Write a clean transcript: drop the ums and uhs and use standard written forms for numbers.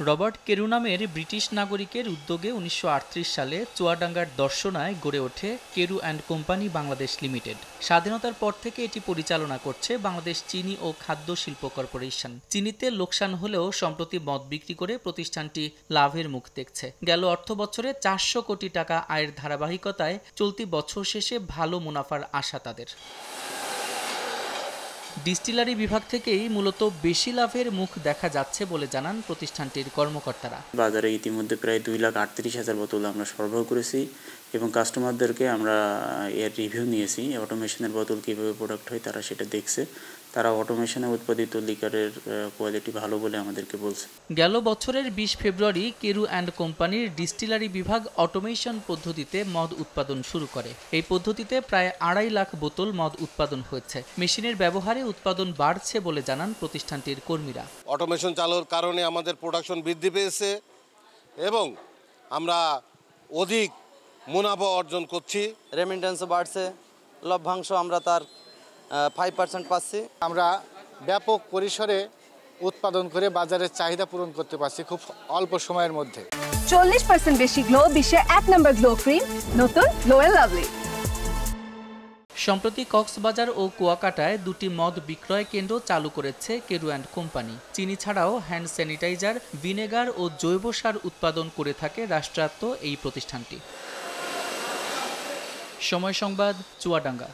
Robert Carew নামের British নাগরিকের উদ্যোগে ১৯৩৮ সালে চুয়াডাঙ্গার দর্শনায় গড়ে ওঠে Carew and company Bangladesh limited. স্বাধীনতার পর থেকে এটি পরিচালনা করছে বাংলাদেশ চিনি ও খাদ্য শিল্প কর্পোরেশন। চিনিতে লোকসান হলেও সম্প্রতি মদ বিক্রি করে প্রতিষ্ঠানটি লাভের মুখ দেখছে। গেল অর্থবছরে ৪০০ কোটি টাকা আয়ের ধারাবাহিকতায় চলতি বছর শেষে ভালো মুনাফার আশা তাদের। ডিস্টিলারি বিভাগ থেকেই মূলত বেশি লাভের মুখ দেখা যাচ্ছে বলে জানান প্রতিষ্ঠানটির কর্মকর্তারা। বাজারে ইতিমধ্যে প্রায় 2,38,000 বোতল আমরা সরবরাহ করেছি এবং কাস্টমারদেরকে আমরা এর রিভিউ নিয়েছি। অটোমেশনের বোতল কীভাবে প্রোডাক্ট হয় তারা সেটা দেখছে। তারা অটোমেশনে উৎপাদিত লিকারের কোয়ালিটি ভালো বলে আমাদেরকে বলছে। গেল বছরের ২০ ফেব্রুয়ারি কেরু অ্যান্ড কোম্পানির ডিস্টিলারি বিভাগ অটোমেশন পদ্ধতিতে মদ উৎপাদন শুরু করে। এই পদ্ধতিতে প্রায় ২.৫ লাখ বোতল মদ উৎপাদন হয়েছে। মেশিনের ব্যবহারে উৎপাদন বাড়ছে বলে জানান প্রতিষ্ঠানটির কর্মীরা। অটোমেশন চালুর কারণে আমাদের প্রোডাকশন বৃদ্ধি পেয়েছে এবং আমরা অধিক মুনাফা অর্জন করছি। রেমিটেন্সও বাড়ছে, লভ্যাংশ আমরা তার 5% পাচ্ছি। আমরা ব্যাপক পরিসরে উৎপাদন করে বাজারের চাহিদা পূরণ করতে পারছি খুব অল্প সময়ের মধ্যে। 40% বেশি গ্লো, বিশ্বের 1 নম্বর গ্লো ক্রিম, নতুন গ্লো এন্ড লাভলি। সম্প্রতি কক্সবাজার ও কুয়াকাটায় দুটি মদ বিক্রয় কেন্দ্র চালু করেছে কেরু অ্যান্ড কোম্পানি। চিনি ছাড়াও হ্যান্ড স্যানিটাইজার, ভিনেগার ও জৈব সার উৎপাদন করে থাকে রাষ্ট্রায়ত্ত এই প্রতিষ্ঠানটি। সময় সংবাদ, চুয়াডাঙ্গা।